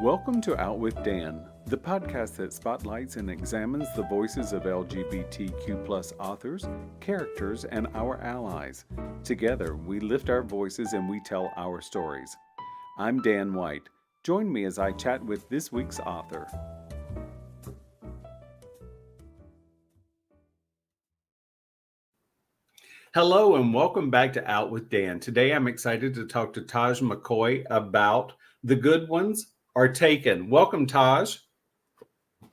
Welcome to Out with Dan, the podcast that spotlights and examines the voices of LGBTQ+ authors, characters, and our allies. Together, we lift our voices and we tell our stories. I'm Dan White. Join me as I chat with this week's author. Hello and welcome back to Out with Dan. Today I'm excited to talk to Taj McCoy about The Good Ones Are Taken. Welcome, Taj.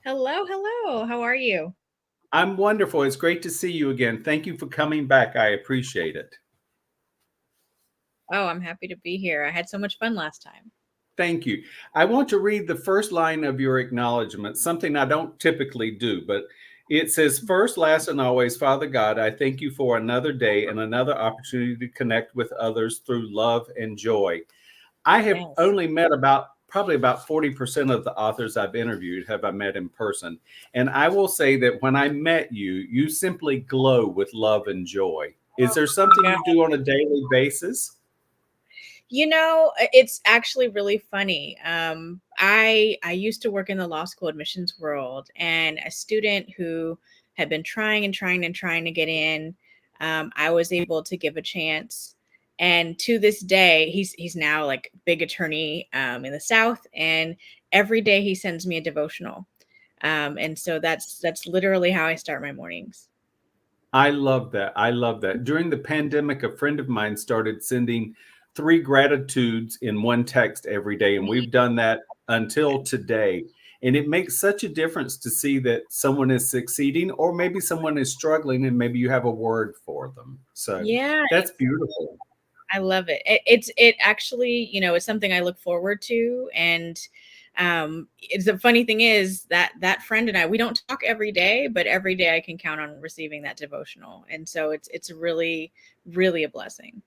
Hello. How are you? I'm wonderful. It's great to see you again. Thank you for coming back. I appreciate it. Oh, I'm happy to be here. I had so much fun last time. Thank you. I want to read the first line of your acknowledgement, something I don't typically do, but it says, "First, last, and always, Father God, I thank you for another day and another opportunity to connect with others through love and joy." I have only met probably about 40% of the authors I've interviewed have I met in person. And I will say that when I met you, you simply glow with love and joy. Is there something you do on a daily basis? You know, it's actually really funny. I used to work in the law school admissions world, and a student who had been trying to get in, I was able to give a chance. And to this day, he's now like big attorney in the South, and every day he sends me a devotional. And so that's literally how I start my mornings. I love that. I love that. During the pandemic, a friend of mine started sending 3 gratitudes in one text every day, and we've done that until today. And it makes such a difference to see that someone is succeeding, or maybe someone is struggling, and maybe you have a word for them. So Yeah, that's beautiful. I love it. It actually, it's something I look forward to. And it's the funny thing is that friend and I, we don't talk every day, but every day I can count on receiving that devotional. And so it's really, really a blessing.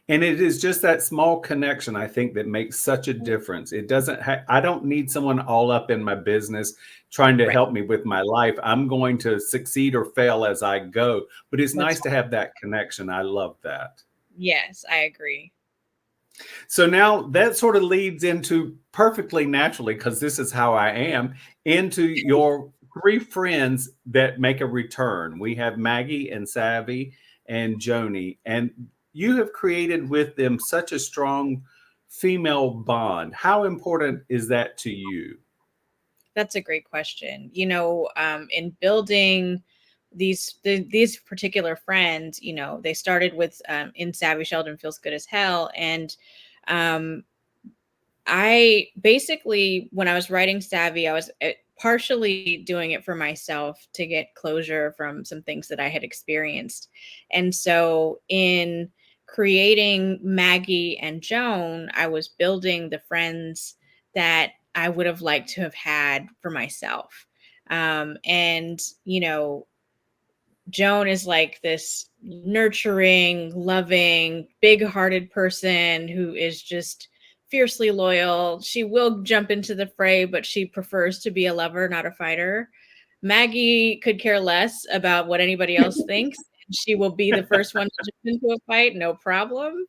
And it is just that small connection, I think, that makes such a difference. It doesn't, I don't need someone all up in my business trying to help me with my life. I'm going to succeed or fail as I go. But it's nice to have that connection. I love that. Yes, I agree. So now that sort of leads into perfectly naturally, because this is how I am, into your 3 friends that make a return. We have Maggie and Savvy and Joanie, and you have created with them such a strong female bond. How important is that to you? That's a great question. In building these particular friends, they started with in Savvy Sheldon Feels Good as Hell. And I basically, when I was writing Savvy, I was partially doing it for myself to get closure from some things that I had experienced. And so in creating Maggie and Joan, I was building the friends that I would have liked to have had for myself. And, Joan is like this nurturing, loving, big-hearted person who is just fiercely loyal. She will jump into the fray, but she prefers to be a lover, not a fighter. Maggie could care less about what anybody else thinks. She will be the first one to jump into a fight, no problem.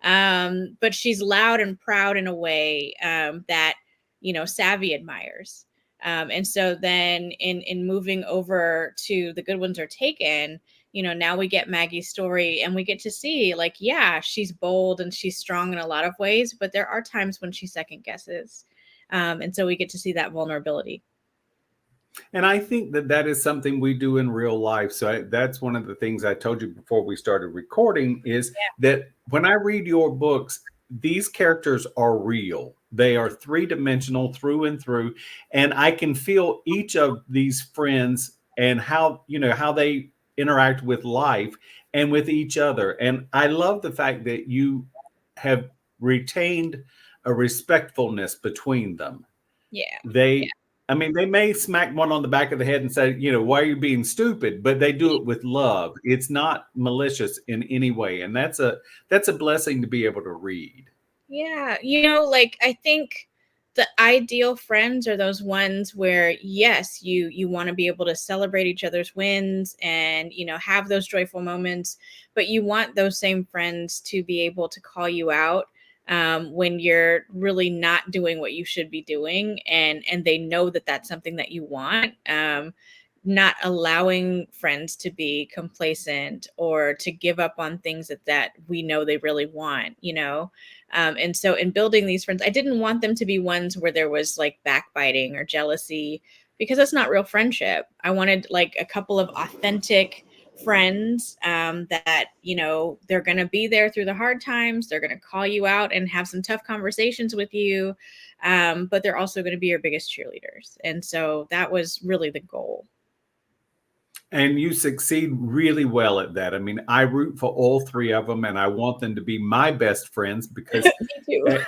But she's loud and proud in a way that, Savvy admires. And so then in moving over to The Good Ones Are Taken, now we get Maggie's story and we get to see, like, yeah, she's bold and she's strong in a lot of ways, but there are times when she second guesses. And so we get to see that vulnerability. And I think that that is something we do in real life. So that's one of the things I told you before we started recording is that when I read your books, these characters are real. They are 3-dimensional through and through. And I can feel each of these friends and how they interact with life and with each other. And I love the fact that you have retained a respectfulness between them. I mean, they may smack one on the back of the head and say, why are you being stupid? But they do it with love. It's not malicious in any way. And that's a blessing to be able to read. Yeah. I think the ideal friends are those ones where, yes, you want to be able to celebrate each other's wins and, have those joyful moments, but you want those same friends to be able to call you out when you're really not doing what you should be doing, and they know that that's something that you want. Not allowing friends to be complacent or to give up on things that we know they really want, you know. And so in building these friends, I didn't want them to be ones where there was like backbiting or jealousy, because that's not real friendship. I wanted like a couple of authentic friends, that, you know, they're going to be there through the hard times. They're going to call you out and have some tough conversations with you. But they're also going to be your biggest cheerleaders. And so that was really the goal. And you succeed really well at that. I mean, I root for all three of them, and I want them to be my best friends because Me too.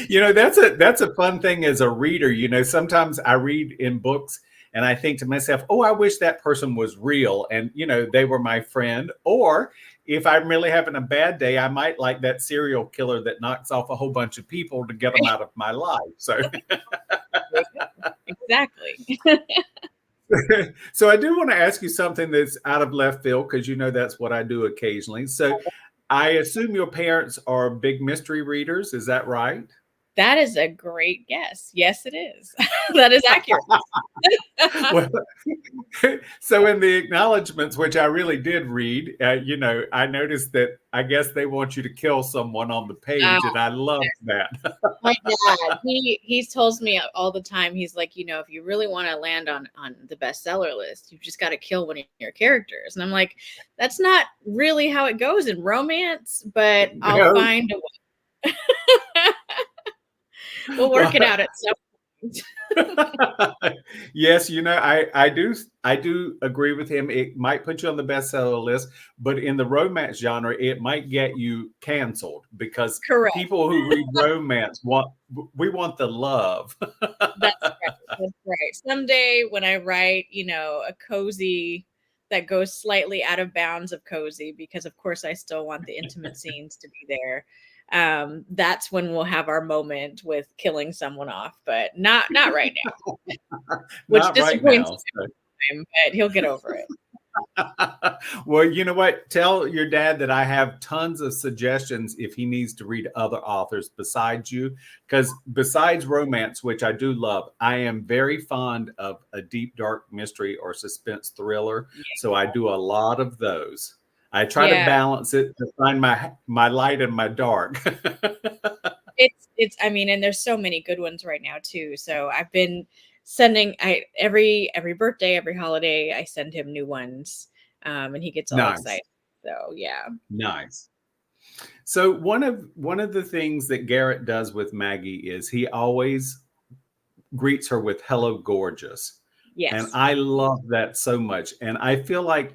you know, that's a fun thing as a reader. You know, sometimes I read in books and I think to myself, oh, I wish that person was real and, you know, they were my friend. Or if I'm really having a bad day, I might like that serial killer that knocks off a whole bunch of people to get them out of my life. So Exactly. so I do want to ask you something that's out of left field, because you know that's what I do occasionally. So I assume your parents are big mystery readers. Is that right? That is a great guess. Yes, it is. That is accurate. Well, so in the acknowledgments, which I really did read, you know, I noticed that I guess they want you to kill someone on the page, and I love that. My dad, he tells me all the time. He's like, you know, if you really want to land on the bestseller list, you've just got to kill one of your characters. And I'm like, that's not really how it goes in romance, but I'll find a way. We'll work it out at some point. Yes, you know, I do agree with him. It might put you on the bestseller list, but in the romance genre, it might get you canceled, because Correct. people who read romance want the love. That's right. That's right. Someday when I write, you know, a cozy that goes slightly out of bounds of cozy, because of course I still want the intimate scenes to be there. That's when we'll have our moment with killing someone off, but not right now. Which Not right disappoints now. him, but he'll get over it. Well, you know what? Tell your dad that I have tons of suggestions if he needs to read other authors besides you. Because besides romance, which I do love, I am very fond of a deep, dark mystery or suspense thriller. Yeah. So I do a lot of those. I try to balance it to find my light and my dark. It's I mean, and there's so many good ones right now too. So I've been sending every birthday, every holiday, I send him new ones. And he gets all excited. So yeah. Nice. So one of the things that Garrett does with Maggie is he always greets her with "Hello, gorgeous." Yes. And I love that so much. And I feel like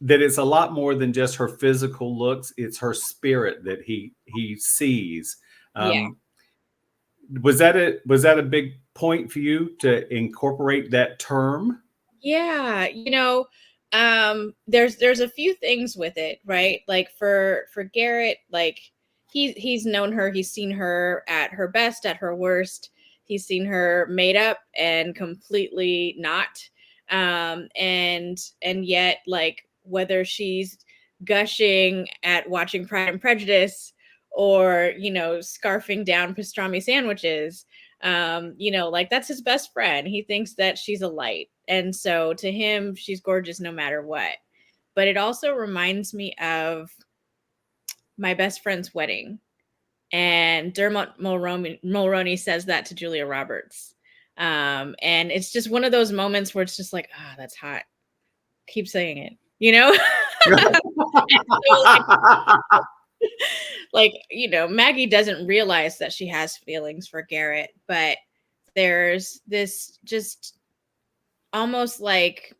that it's a lot more than just her physical looks. It's her spirit that he sees. Was that a big point for you to incorporate that term? Yeah, you know, there's a few things with it, right? Like for Garrett, like he's known her, he's seen her at her best, at her worst. He's seen her made up and completely not. And yet, like, whether she's gushing at watching Pride and Prejudice or, you know, scarfing down pastrami sandwiches, you know, like that's his best friend. He thinks that she's a light. And so to him, she's gorgeous no matter what. But it also reminds me of my best friend's wedding. And Dermot Mulroney says that to Julia Roberts. And it's just one of those moments where it's just like, ah, oh, that's hot. Keep saying it, you know? Like, you know, Maggie doesn't realize that she has feelings for Garrett, but there's this just almost like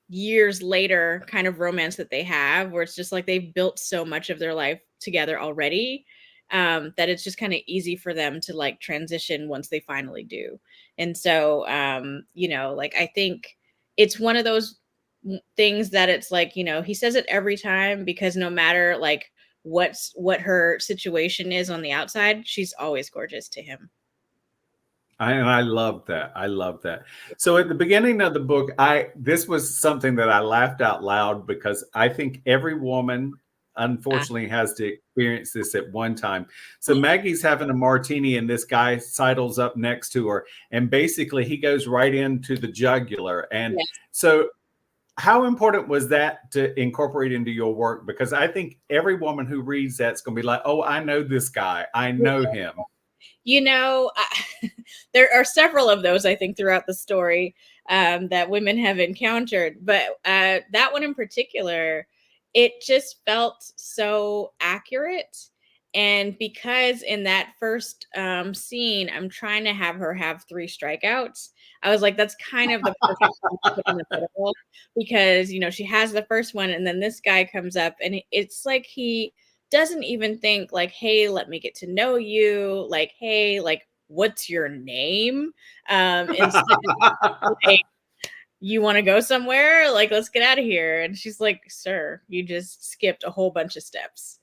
years later kind of romance that they have, where it's just like they've built so much of their life together already, that it's just kind of easy for them to like transition once they finally do. And so, you know, like I think it's one of those things that it's like, you know, he says it every time, because no matter like what her situation is on the outside, she's always gorgeous to him. And I love that. I love that. So at the beginning of the book, this was something that I laughed out loud because I think every woman unfortunately has to experience this at one time. So Maggie's having a martini and this guy sidles up next to her and basically he goes right into the jugular. And Yes. so how important was that to incorporate into your work? Because I think every woman who reads that's going to be like, oh, I know this guy. I know him. You know, there are several of those, I think, throughout the story that women have encountered. But that one in particular, it just felt so accurate. And because in that first scene, I'm trying to have her have 3 strikeouts, I was like, that's kind of the perfect one to put in the middle because, you know, she has the first one and then this guy comes up and it's like he doesn't even think like, hey, let me get to know you. Like, hey, like, what's your name? Instead of like, you want to go somewhere? Like, let's get out of here. And she's like, sir, you just skipped a whole bunch of steps.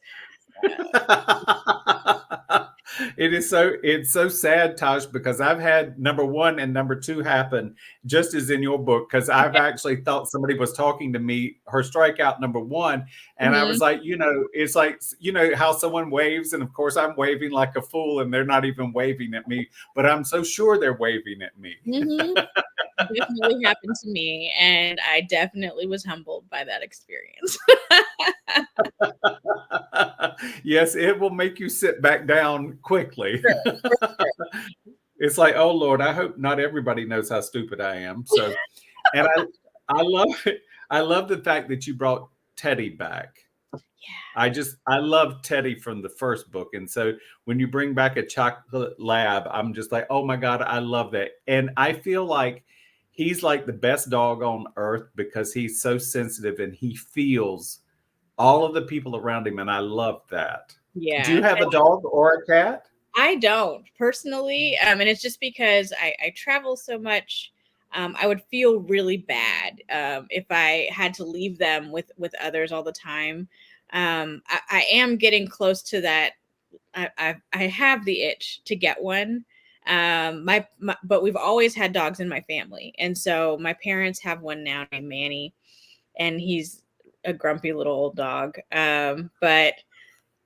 It's so sad, Tosh, because I've had number 1 and number 2 happen just as in your book, because I've actually thought somebody was talking to me, her strikeout number 1, and I was like, you know, it's like, you know how someone waves, and of course I'm waving like a fool, and they're not even waving at me, but I'm so sure they're waving at me. Definitely happened to me, and I definitely was humbled by that experience. Yes, it will make you sit back down quickly. Sure. It's like, oh Lord, I hope not everybody knows how stupid I am. So, and I love it. I love the fact that you brought Teddy back. Yeah. I love Teddy from the first book. And so when you bring back a chocolate lab, I'm just like, oh my God, I love that. And I feel like he's like the best dog on earth because he's so sensitive and he feels all of the people around him. And I love that. Yeah. Do you have a dog or a cat? I don't personally. And it's just because I travel so much. I would feel really bad if I had to leave them with others all the time. I am getting close to that. I have the itch to get one. But we've always had dogs in my family, and so my parents have one now named Manny, and he's a grumpy little old dog. But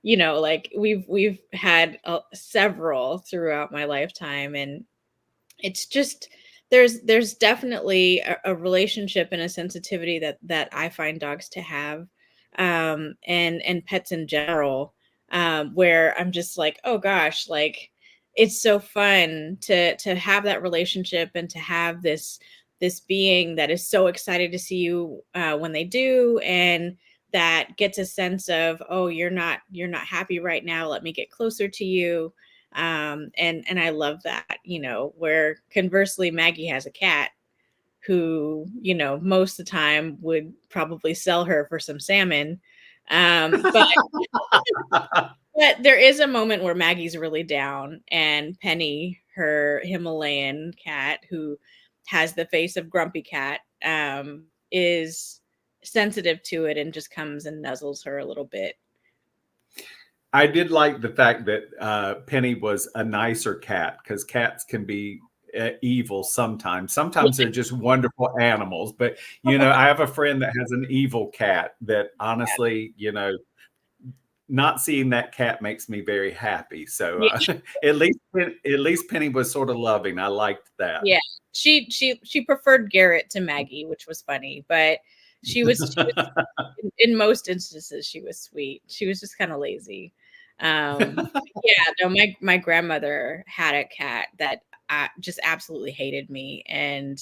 you know, like we've had several throughout my lifetime, and it's just there's definitely a relationship and a sensitivity that I find dogs to have, and pets in general, where I'm just like, oh gosh, like it's so fun to have that relationship and to have this being that is so excited to see you when they do, and that gets a sense of, oh, you're not happy right now, let me get closer to you. And I love that, you know, where conversely Maggie has a cat who, you know, most of the time would probably sell her for some salmon. But but there is a moment where Maggie's really down and Penny, her Himalayan cat who has the face of Grumpy Cat, is sensitive to it and just comes and nuzzles her a little bit. I did like the fact that Penny was a nicer cat because cats can be evil sometimes. Sometimes they're just wonderful animals. But, you know, I have a friend that has an evil cat that honestly, you know, not seeing that cat makes me very happy. So Yeah. at least Penny was sort of loving. I liked that. Yeah, she preferred Garrett to Maggie, which was funny, but she was in most instances she was sweet. She was just kind of lazy. Yeah, no, my grandmother had a cat that just absolutely hated me, and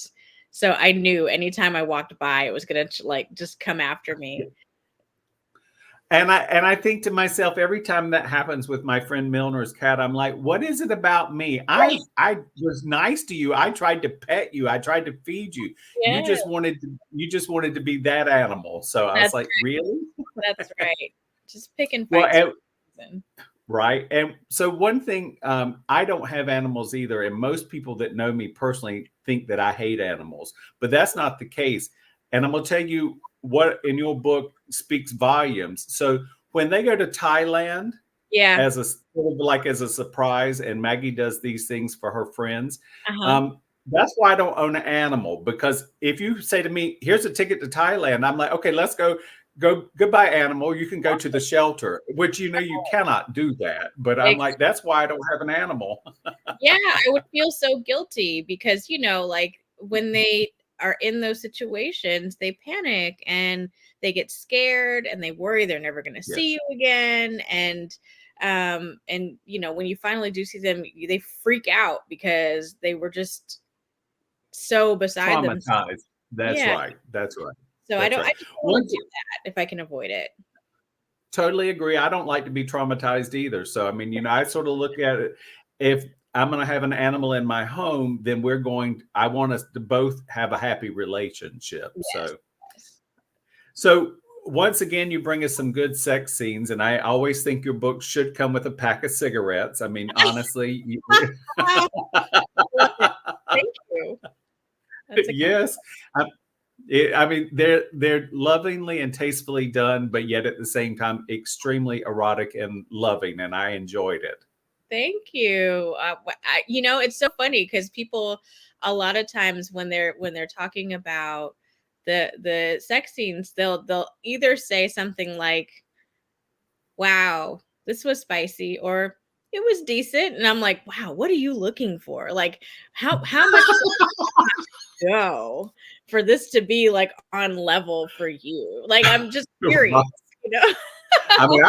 so I knew anytime I walked by, it was gonna like just come after me. And I think to myself every time that happens with my friend Milner's cat, I'm like, what is it about me? I was nice to you. I tried to pet you. I tried to feed you. Yeah, You just wanted to be that animal. So I was that's like, really? that's right. Just picking Well, fights. right. And so one thing, I don't have animals either. And most people that know me personally think that I hate animals, but that's not the case. And I'm going to tell you what in your book speaks volumes. So when they go to Thailand, Yeah. as a sort of like as a surprise, and Maggie does these things for her friends. Uh-huh. That's why I don't own an animal, because if you say to me, "Here's a ticket to Thailand," I'm like, "Okay, let's go. Go goodbye, animal. You can go to the shelter," which you cannot do that. But I'm like, that's why I don't have an animal. Yeah, I would feel so guilty because, like when they are in those situations, they panic and they get scared and they worry they're never going to see Yes, you again. And when you finally do see them, they freak out because they were just so beside themselves. traumatized. That's Yeah. right. That's right. So That's I right. just don't want Once to do that if I can avoid it. Totally agree. I don't like to be traumatized either. So, I mean, I sort of look at it. If I'm going to have an animal in my home, then I want us to both have a happy relationship. Yes. Yes. So once again, you bring us some good sex scenes. And I always think your book should come with a pack of cigarettes. I mean, honestly, I love it. Thank you. That's a compliment. yes. I mean, they're lovingly and tastefully done, but yet at the same time, extremely erotic and loving, and I enjoyed it. Thank you. It's so funny because people, a lot of times when they're talking about the sex scenes, they'll either say something like, "Wow, this was spicy," or "It was decent," and I'm like, "Wow, what are you looking for? Like, how much does it go for this to be like on level for you?" Like, I'm just curious, you know? I mean,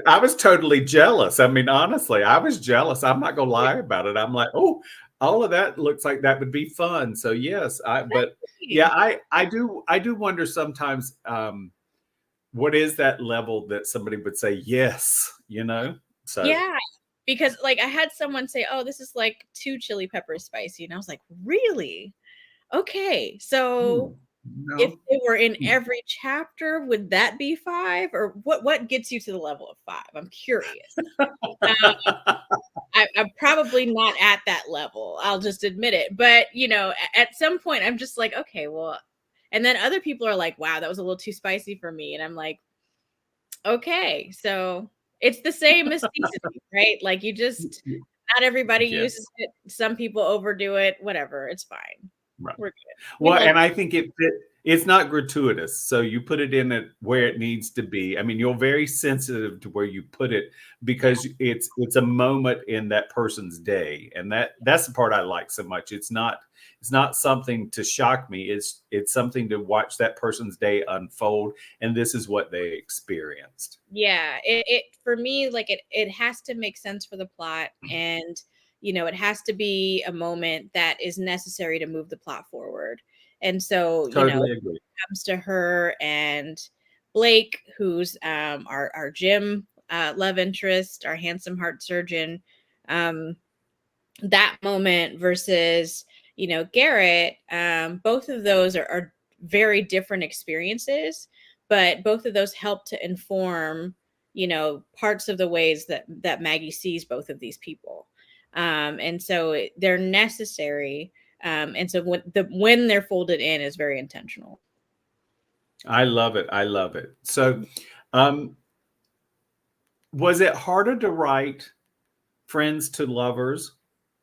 I was totally jealous. I mean, honestly, I was jealous. I'm not gonna lie about it. I'm like, oh, all of that looks like that would be fun. So yes, but yeah, I do wonder sometimes, what is that level that somebody would say yes, So Yeah, because, like, I had someone say, "Oh, this is, like, 2 chili peppers spicy," and I was like, "Really? Okay, so if no. they were in every chapter, would that be 5? Or what gets you to the level of 5? I'm curious." Um, I'm probably not at that level, I'll just admit it, but, at some point, I'm just like, "Okay, well." And then other people are like, "Wow, that was a little too spicy for me," and I'm like, "Okay." So, it's the same as seasoning, right? Like, not everybody Yes. uses it, some people overdo it, whatever, it's fine. Right. We're good. We Well, like and I think it's not gratuitous. So you put it in it where it needs to be. I mean, you're very sensitive to where you put it, Yeah, because it's a moment in that person's day. And that's the part I like so much. It's not something to shock me. It's something to watch that person's day unfold, and this is what they experienced. yeah, it for me, like, it has to make sense for the plot, and, it has to be a moment that is necessary to move the plot forward, and so, Totally agree. comes to her and Blake, who's, our gym, love interest, our handsome heart surgeon, um, that moment versus, Garrett, both of those are very different experiences, but both of those help to inform, parts of the ways that Maggie sees both of these people. And so they're necessary. And so when they're folded in is very intentional. I love it. I love it. So, um, was it harder to write friends to lovers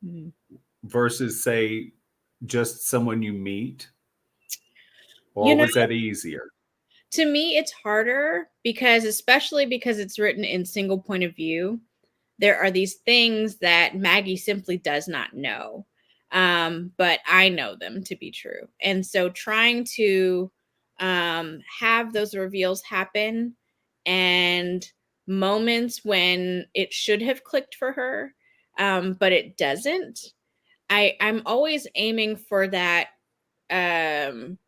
Mhm. versus, say, just someone you meet, You or know, was that easier? to me, it's harder because, especially because it's written in single point of view, there are these things that Maggie simply does not know. But I know them to be true. And so trying to have those reveals happen and moments when it should have clicked for her, but it doesn't. I'm always aiming for that um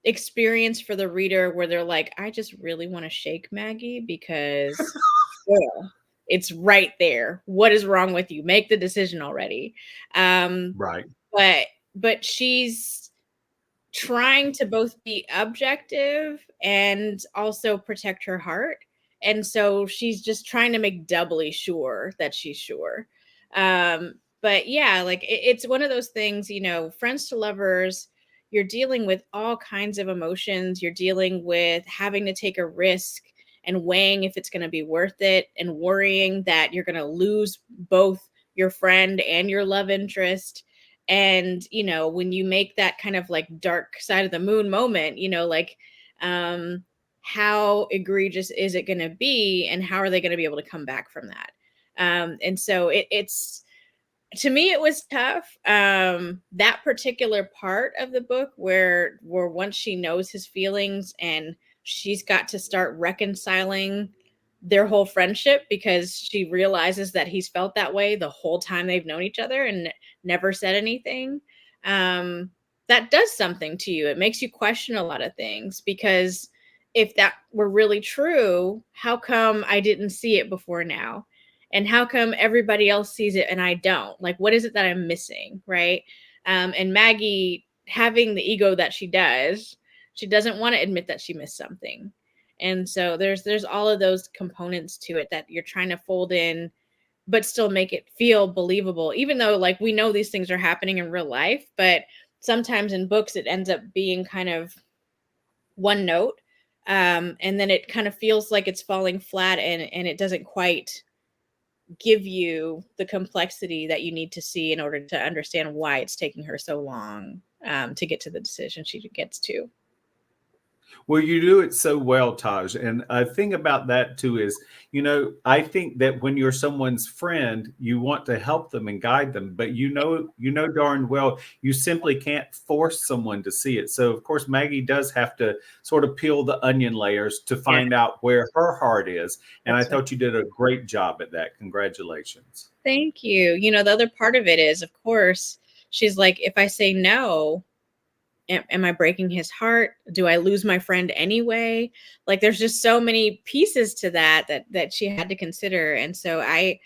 experience for the reader where they're like, I just really want to shake Maggie because, yeah, it's right there. What is wrong with you? Make the decision already. Um, Right. but she's trying to both be objective and also protect her heart. And so she's just trying to make doubly sure that she's sure. But yeah, like it's one of those things, friends to lovers, you're dealing with all kinds of emotions. You're dealing with having to take a risk and weighing if it's going to be worth it, and worrying that you're going to lose both your friend and your love interest. And, you know, when you make that kind of like dark side of the moon moment, you know, like, how egregious is it going to be, and how are they going to be able to come back from that? And so it's, to me, it was tough. That particular part of the book where once she knows his feelings and she's got to start reconciling their whole friendship, because she realizes that he's felt that way the whole time they've known each other and never said anything. That does something to you. It makes you question a lot of things, because if that were really true, how come I didn't see it before now? And how come everybody else sees it and I don't? Like, what is it that I'm missing, right? And Maggie, having the ego that she does, she doesn't want to admit that she missed something. And so there's all of those components to it that you're trying to fold in, but still make it feel believable, even though, like, we know these things are happening in real life, but sometimes in books it ends up being kind of one note. And then it kind of feels like it's falling flat, and it doesn't quite give you the complexity that you need to see in order to understand why it's taking her so long to get to the decision she gets to. Well, you do it so well, Taj. And a thing about that too is, you know, I think that when you're someone's friend, you want to help them and guide them, but you know darn well you simply can't force someone to see it. So of course Maggie does have to sort of peel the onion layers to find out where her heart is. And I thought you did a great job at that. Congratulations. Thank you. You know, the other part of it is, of course, she's like, if I say no, am I breaking his heart? Do I lose my friend anyway? Like, there's just so many pieces to that she had to consider. And so I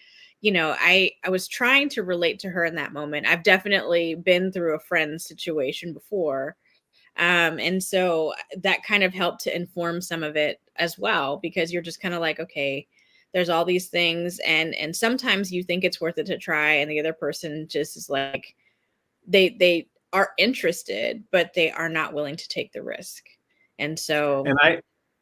was trying to relate to her in that moment. I've definitely been through a friend situation before. And so that kind of helped to inform some of it as well, because you're just kind of like, okay, there's all these things. And sometimes you think it's worth it to try, and the other person just is like, they are interested, but they are not willing to take the risk. And so,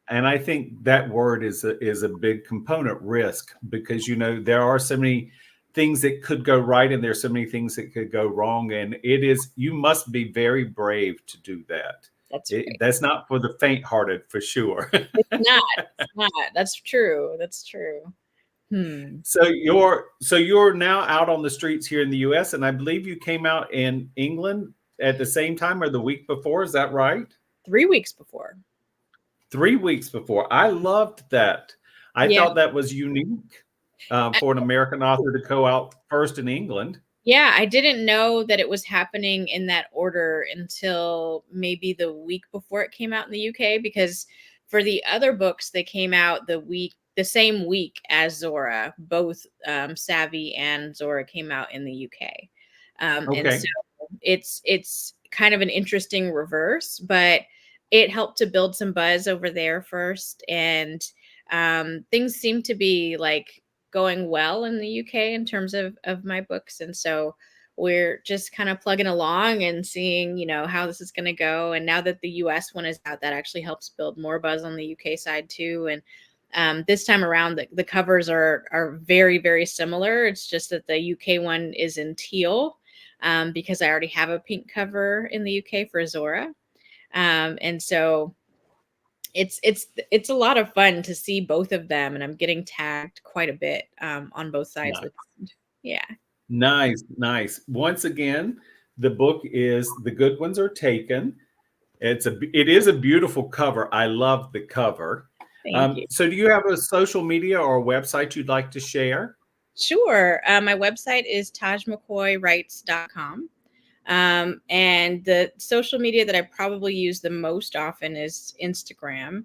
and I think that word is a big component, risk, because, you know, there are so many things that could go right and there's so many things that could go wrong, and you must be very brave to do that. That's not for the faint-hearted, for sure. It's not. That's true. So you're now out on the streets here in the US, and I believe you came out in England at the same time or the week before. Is that right? 3 weeks before. 3 weeks before. I loved that. I thought that was unique for an American author to go out first in England. Yeah, I didn't know that it was happening in that order until maybe the week before it came out in the UK, because for the other books, they came out the same week as Zora. Both Savvy and Zora came out in the UK. And so it's kind of an interesting reverse, but it helped to build some buzz over there first. And things seem to be like going well in the UK in terms of my books. And so we're just kind of plugging along and seeing, you know, how this is going to go. And now that the US one is out, that actually helps build more buzz on the UK side too. And this time around, the covers are very, very similar. It's just that the UK one is in teal, because I already have a pink cover in the UK for Zora. And so it's a lot of fun to see both of them, and I'm getting tagged quite a bit on both sides. Nice. Once again, the book is The Good Ones Are Taken. It is a beautiful cover. I love the cover. Thank you. So do you have a social media or a website you'd like to share? Sure. My website is tajmccoywrites.com. And the social media that I probably use the most often is Instagram.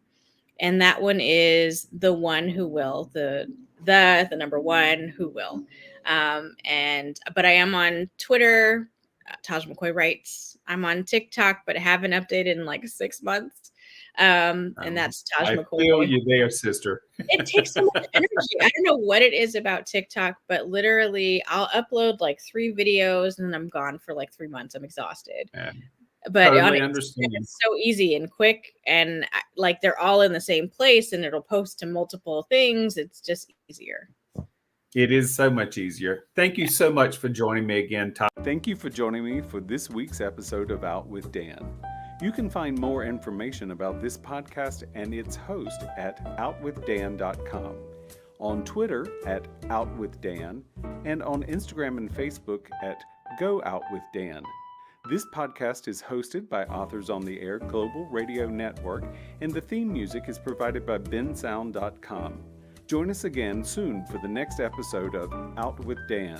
And that one is the one who will, the number one who will. But I am on Twitter, Taj McCoy Writes. I'm on TikTok, but I haven't updated in like 6 months. And that's Taj McCoy. I feel you there, sister. It takes so much energy. I don't know what it is about TikTok, but literally I'll upload like 3 videos and then I'm gone for like 3 months. I'm exhausted. But on Totally Instagram, understand. it's so easy and quick, and like they're all in the same place, and it'll post to multiple things. It's just easier. It is so much easier. Thank you so much for joining me again, Todd. Thank you for joining me for this week's episode of Out with Dan. You can find more information about this podcast and its host at outwithdan.com, on Twitter at OutWithDan, and on Instagram and Facebook at GoOutWithDan. This podcast is hosted by Authors on the Air Global Radio Network, and the theme music is provided by bensound.com. Join us again soon for the next episode of Out with Dan.